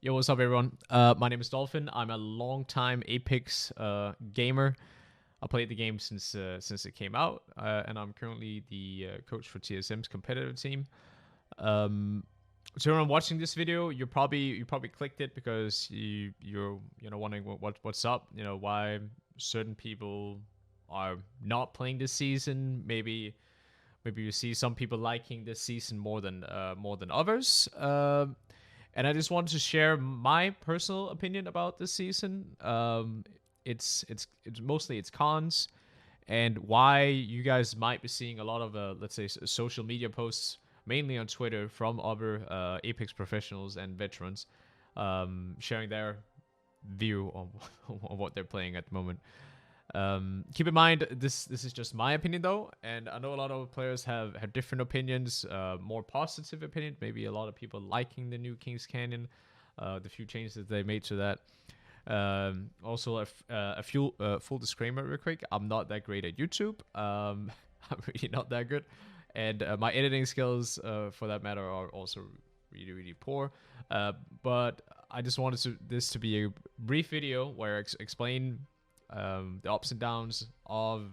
Yo, what's up, everyone? My name is Dolphin. I'm a long-time Apex gamer. I played the game since it came out, and I'm currently the coach for TSM's competitive team. Um, so when I'm watching this video, you probably clicked it because you're wondering what's up. Why certain people are not playing this season. Maybe you see some people liking this season more than others. And I just wanted to share my personal opinion about this season. It's mostly its cons and why you guys might be seeing a lot of let's say social media posts, mainly on Twitter, from other Apex professionals and veterans, sharing their view on, on what they're playing at the moment. Keep in mind, this is just my opinion though, and I know a lot of players have different opinions, more positive opinions. Maybe a lot of people liking the new King's Canyon, the few changes that they made to that. Also, a few full disclaimer, real quick. I'm not that great at YouTube. I'm really not that good, and my editing skills, for that matter, are also really poor. But I just wanted this to be a brief video where I explain the ups and downs of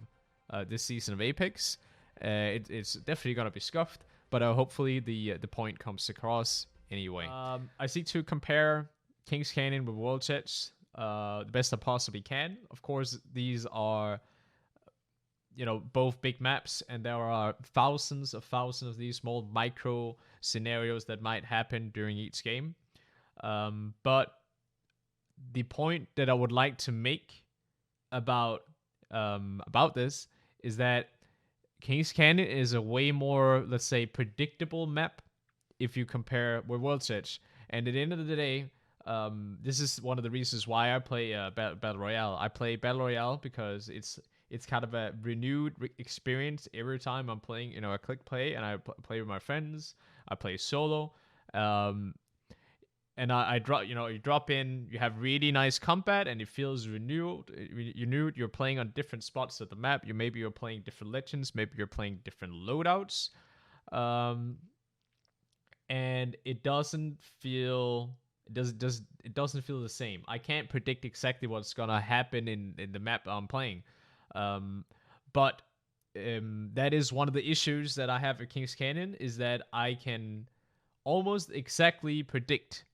this season of Apex. It's definitely gonna be scuffed, but hopefully the point comes across anyway. I seek to compare King's Canyon with World Sets the best I possibly can. Of course, these are both big maps, and there are thousands of these small micro scenarios that might happen during each game. But the point that I would like to make about this is that King's Canyon is a way more, let's say, predictable map if you compare with World's Edge. And at the end of the day, this is one of the reasons why I play Battle Royale. I play Battle Royale because it's kind of a renewed experience every time I'm playing. I click play and I play with my friends. I play solo. And I drop, you drop in, you have really nice combat, and it feels renewed. You're playing on different spots of the map. Maybe you're playing different legends, maybe you're playing different loadouts, and it doesn't feel it doesn't feel the same. I can't predict exactly what's gonna happen in the map I'm playing, but that is one of the issues that I have with King's Canyon, is that I can almost exactly predict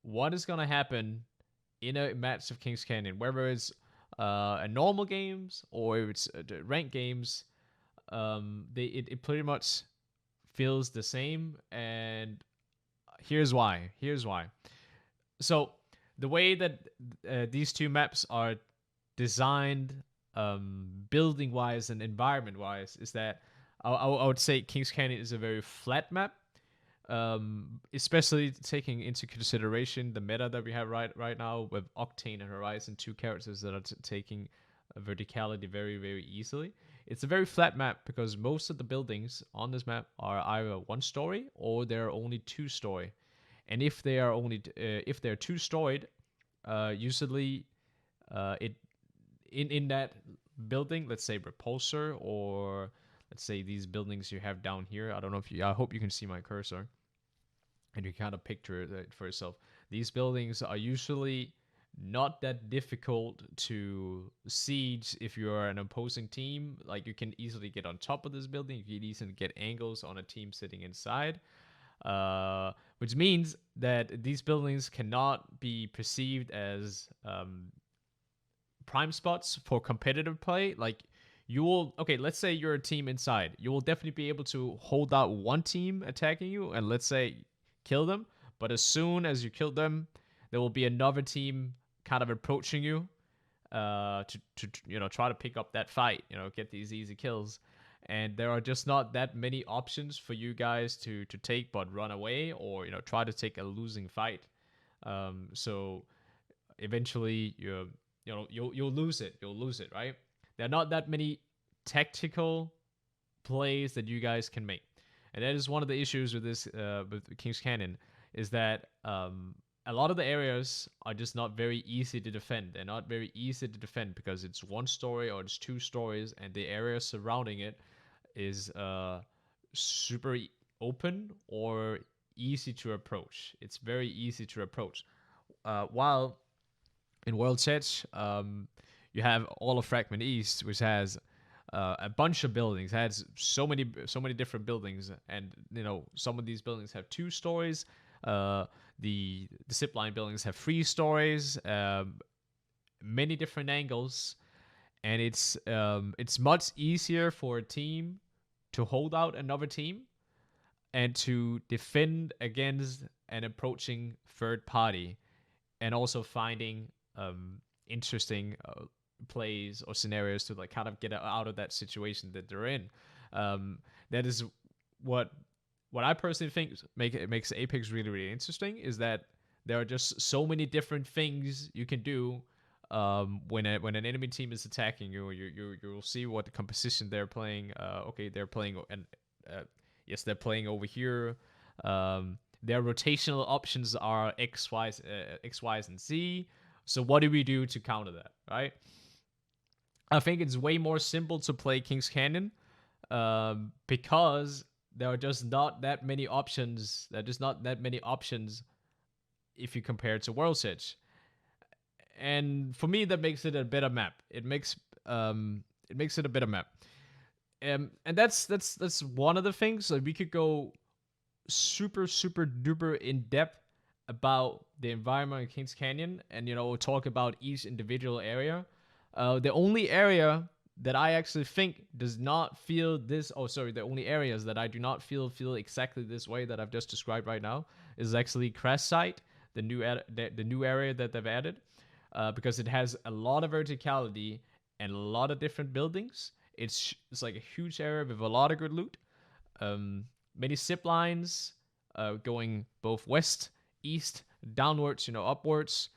what is going to happen in a match of King's Canyon, whether it's a normal games or if it's ranked games. It pretty much feels the same, and here's why. So the way that these two maps are designed, building wise and environment wise, is that I would say King's Canyon is a very flat map, especially taking into consideration the meta that we have right now with Octane and Horizon, two characters that are taking verticality very easily. It's a very flat map because most of the buildings on this map are either one story or they're only two story. And if they are only if they're two storied, usually it in that building, let's say Repulsor, or let's say these buildings you have down here. I don't know if I hope you can see my cursor and you kind of picture it for yourself. These buildings are usually not that difficult to siege if you're an opposing team. Like, you can easily get on top of this building. You can easily get angles on a team sitting inside, which means that these buildings cannot be perceived as prime spots for competitive play. Like, you will, okay, let's say you're a team inside. You will definitely be able to hold out one team attacking you and, let's say, kill them. But as soon as you kill them, there will be another team kind of approaching you to try to pick up that fight, get these easy kills. And there are just not that many options for you guys to take but run away, or try to take a losing fight. So eventually you'll lose it. You'll lose it, right? There are not that many tactical plays that you guys can make, and that is one of the issues with this with King's Canyon, is that a lot of the areas are just not very easy to defend. They're not very easy to defend because it's one story or it's two stories, and the area surrounding it is super open or easy to approach. It's very easy to approach. While in World's Edge, you have all of Fragment East, which has a bunch of buildings. It has so many different buildings, and some of these buildings have 2 stories. The zipline buildings have 3 stories. Many different angles, and it's much easier for a team to hold out another team and to defend against an approaching third party, and also finding interesting plays or scenarios to like kind of get out of that situation that they're in. That is what I personally think makes Apex really really interesting, is that there are just so many different things you can do when an enemy team is attacking you. You'll see what the composition they're playing. Okay, they're playing, and yes, they're playing over here. Their rotational options are X, Y's, and Z. So what do we do to counter that, right? I think it's way more simple to play King's Canyon because there are just not that many options. There are just not that many options if you compare it to World's Edge. And for me, that makes it a better map. It makes it a better map. And that's one of the things. Like, we could go super duper in depth about the environment in Kings Canyon, and talk about each individual area. The only area that I actually think does not feel this, the only areas that I do not feel exactly this way that I've just described right now is actually Crash Site, the new area that they've added, because it has a lot of verticality and a lot of different buildings. It's like a huge area with a lot of good loot. Many zip lines going both west, east, downwards, upwards.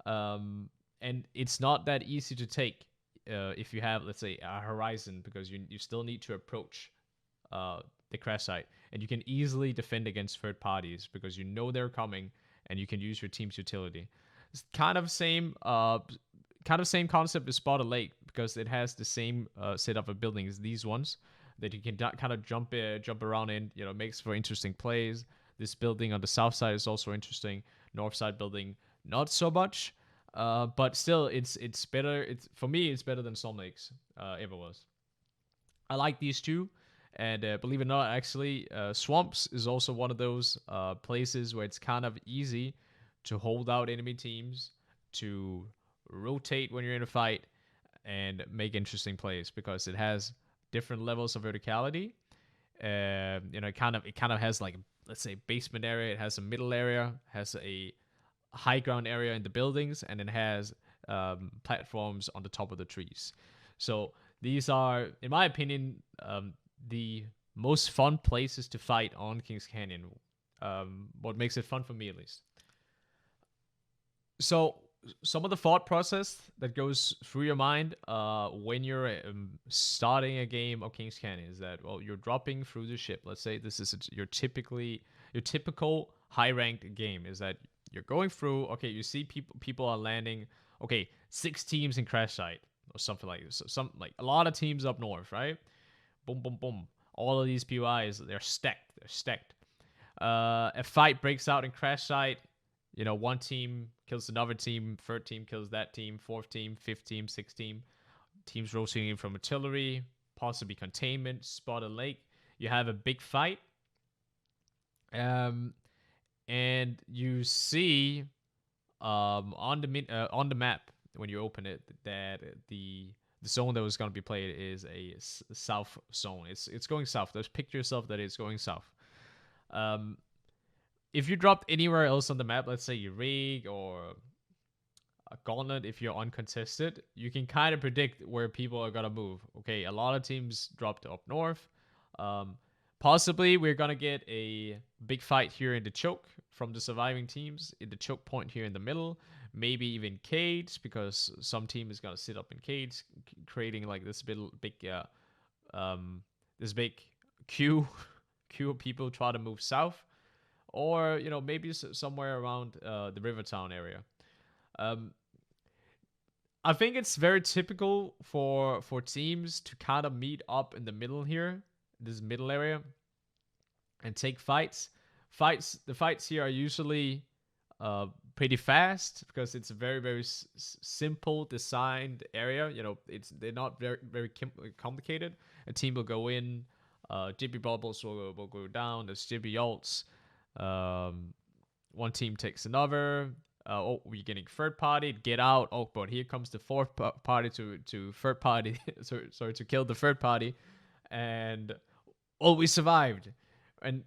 And it's not that easy to take if you have, let's say, a horizon, because you still need to approach the crash site. And you can easily defend against third parties because they're coming, and you can use your team's utility. It's kind of same concept as Spotted Lake, because it has the same setup of buildings, these ones, that you can kind of jump around in. Makes for interesting plays. This building on the south side is also interesting. North side building, not so much. But still, it's better. For me, it's better than Storm Lakes ever was. I like these two, and believe it or not, actually, Swamps is also one of those places where it's kind of easy to hold out enemy teams, to rotate when you're in a fight, and make interesting plays, because it has different levels of verticality. It kind of has, like, let's say, basement area. It has a middle area, has a high ground area in the buildings, and it has platforms on the top of the trees. So these are, in my opinion, the most fun places to fight on Kings Canyon. What makes it fun for me, at least. So some of the thought process that goes through your mind when you're starting a game of Kings Canyon is that, well, you're dropping through the ship. Let's say this is your typical high ranked game, is that you're going through. Okay, you see people are landing. Okay, 6 teams in crash site or something like this. So a lot of teams up north, right? Boom, boom, boom. All of these POIs, they're stacked. A fight breaks out in crash site. One team kills another team, third team kills that team, fourth team, fifth team, sixth team. Teams rotating in from artillery, possibly containment, Spotted Lake. You have a big fight. And you see on the map when you open it that the zone that was going to be played is a south zone. It's going south. Just picture yourself that it's going south. If you dropped anywhere else on the map, let's say Rig or a Gauntlet, if you're uncontested, you can kind of predict where people are going to move. Okay, a lot of teams dropped up north. Possibly we're going to get a big fight here in the choke from the surviving teams, in the choke point here in the middle. Maybe even Cades, because some team is going to sit up in Cades, creating like this big queue of people try to move south. Or, maybe somewhere around the Rivertown area. I think it's very typical for teams to kind of meet up in the middle here, this middle area, and take fights. The fights here are usually pretty fast because it's a very very simple designed area. They're not very complicated. A team will go in, Jibby bubbles will go down. There's Jibby ults. Um, One team takes another. Oh, we're getting third party. Get out. Oh, but here comes the fourth party to third party. sorry, to kill the third party, and we survived. And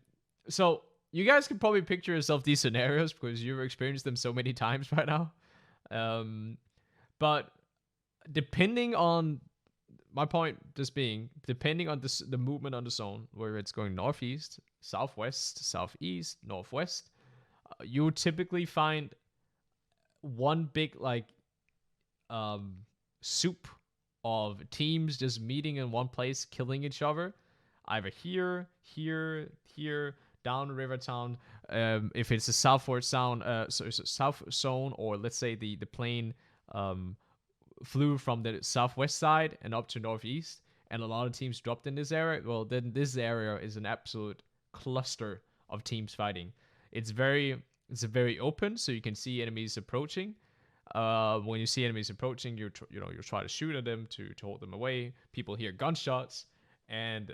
so you guys can probably picture yourself these scenarios because you've experienced them so many times by now. But depending on my point, just being depending on the movement on the zone, where it's going northeast, southwest, southeast, northwest, you typically find one big soup of teams just meeting in one place, killing each other, either here, down the river town. If it's a southward sound, so it's a south zone, or let's say the plane flew from the southwest side and up to northeast, and a lot of teams dropped in this area. Well, then this area is an absolute cluster of teams fighting. It's very open, so you can see enemies approaching. When you see enemies approaching, you try to shoot at them to hold them away. People hear gunshots, and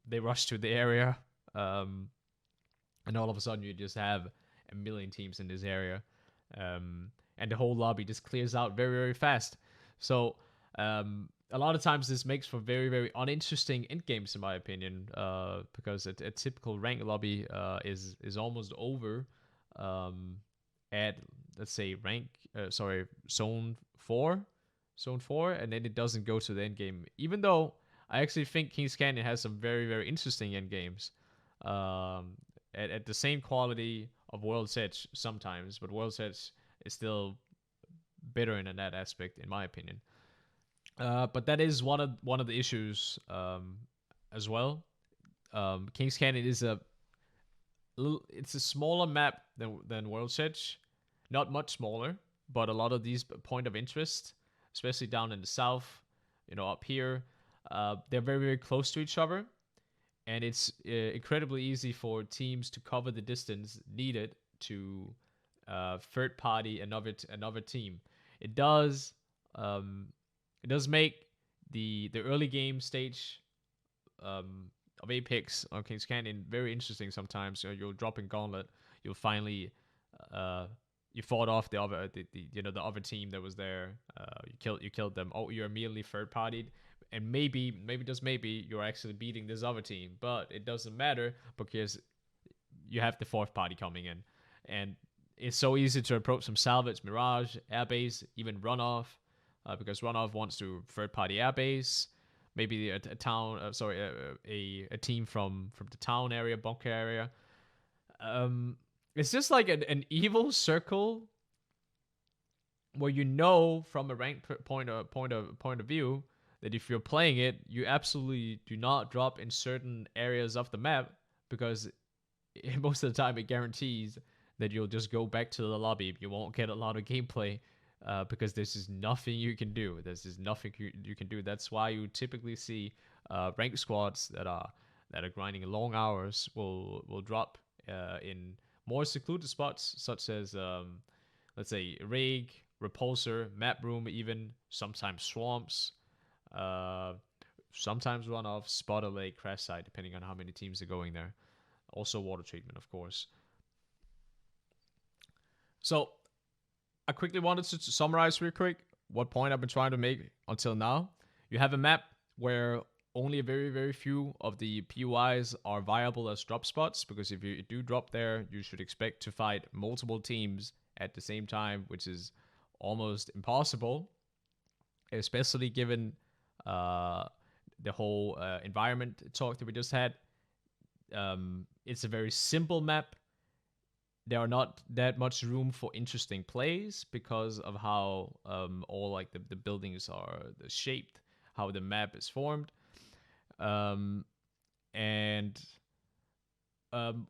they rush to the area. And all of a sudden, you just have a million teams in this area, and the whole lobby just clears out very very fast. So a lot of times this makes for very very uninteresting end games, in my opinion, because a typical rank lobby is almost over at, let's say, zone 4, and then it doesn't go to the end game. Even though I actually think Kings Canyon has some very very interesting end games, at the same quality of World's Edge sometimes, but World's Edge is still better in that aspect, in my opinion. But that is one of the issues as well. Kings Canyon is it's a smaller map than World's Edge, not much smaller, but a lot of these point of interest, especially down in the south, up here, they're very very close to each other, and it's incredibly easy for teams to cover the distance needed to third party another team. It does make the early game stage of Apex on Kings Canyon very interesting. Sometimes you'll drop in Gauntlet, you'll finally you fought off the other team that was there. You killed them. Oh, you're immediately third partied, and maybe just maybe you're actually beating this other team, but it doesn't matter because you have the fourth party coming in, and it's so easy to approach some salvage, Mirage, airbase, even runoff, because runoff wants to third party airbase. Maybe a town, a team from the town area, bunker area. It's just like an evil circle where from a rank point of view that if you're playing it, you absolutely do not drop in certain areas of the map, because most of the time it guarantees that you'll just go back to the lobby. You won't get a lot of gameplay because there's just nothing you can do. There's just nothing you can do. That's why you typically see ranked squads that are grinding long hours will drop in more secluded spots, such as let's say rig, repulsor, map room, even sometimes swamps, sometimes runoff, spotter lake, crash site, depending on how many teams are going there. Also water treatment, of course. So I quickly wanted to summarize real quick what point I've been trying to make until now. You have a map where only a very, very few of the POIs are viable as drop spots, because if you do drop there, you should expect to fight multiple teams at the same time, which is almost impossible, especially given the whole environment talk that we just had. It's a very simple map. There are not that much room for interesting plays because of how all like the buildings are shaped, how the map is formed. And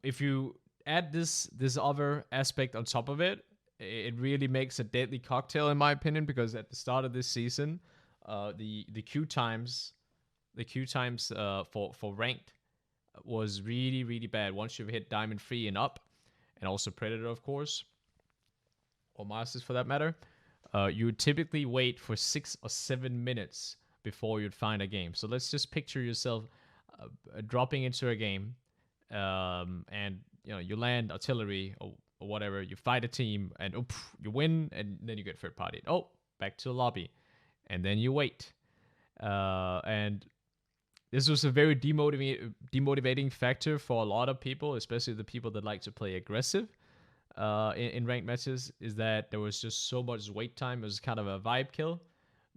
if you add this other aspect on top of it, it really makes a deadly cocktail, in my opinion, because at the start of this season, the queue times for ranked was really really bad once you've hit Diamond 3 and up, and also Predator, of course. or masters for that matter, you would typically wait for 6 or 7 minutes before you'd find a game. So let's just picture yourself dropping into a game, and you land artillery or whatever. You fight a team, and you win, and then you get third party. Oh, back to the lobby, and then you wait. And this was a very demotivating factor for a lot of people, especially the people that like to play aggressive in ranked matches, is that there was just so much wait time. It was kind of a vibe kill.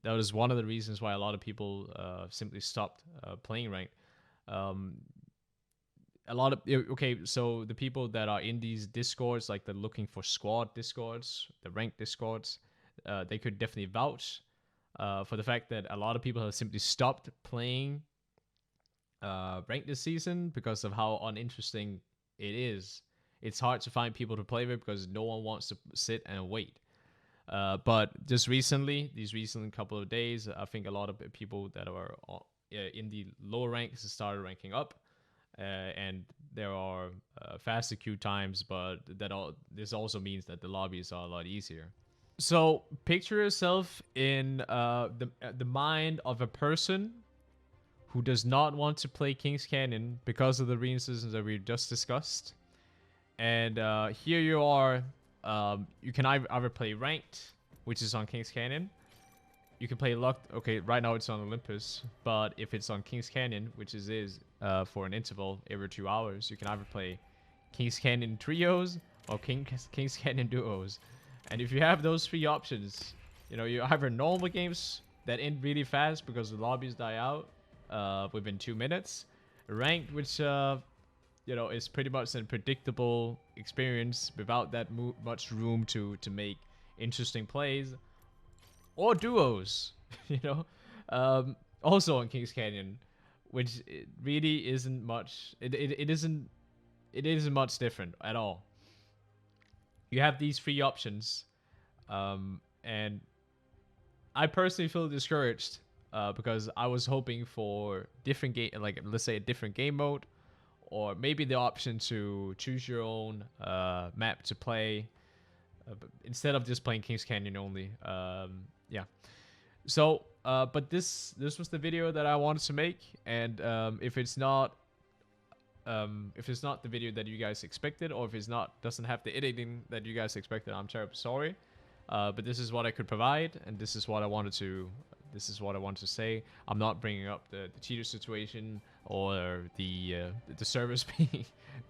That was one of the reasons why a lot of people simply stopped playing ranked. A lot of okay, so the people that are in these discords, like they're looking for squad discords, the ranked discords, they could definitely vouch for the fact that a lot of people have simply stopped playing ranked this season because of how uninteresting it is. It's hard to find people to play with because no one wants to sit and wait. But just recently, these recent couple of days, I think a lot of people that are in the lower ranks started ranking up, and there are faster queue times. But this also means that the lobbies are a lot easier. So picture yourself in the mind of a person who does not want to play King's Canyon because of the reasons that we just discussed. And here you are. You can either play ranked, which is on King's Canyon. You can play locked. Okay, right now it's on Olympus, but if it's on King's Canyon, which is for an interval every 2 hours, you can either play King's Canyon trios or King's Canyon duos. And if you have those three options, you either normal games that end really fast because the lobbies die out within 2 minutes, ranked, which is pretty much a predictable experience without that much room to make interesting plays, or duos, also on King's Canyon, which it really isn't much. It isn't much different at all. You have these three options, and I personally feel discouraged because I was hoping for different game, like let's say a different game mode, or maybe the option to choose your own map to play instead of just playing King's Canyon only. Yeah. So, but this was the video that I wanted to make, and if it's not the video that you guys expected, or if it's doesn't have the editing that you guys expected, I'm terribly sorry. But this is what I could provide, and this is what I wanted to say. I'm not bringing up the cheater situation or the service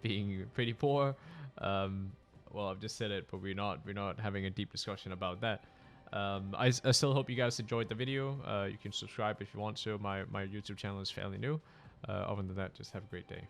being pretty poor. Well, I've just said it, but we're not having a deep discussion about that. I still hope you guys enjoyed the video. You can subscribe if you want to. My YouTube channel is fairly new. Other than that, just have a great day.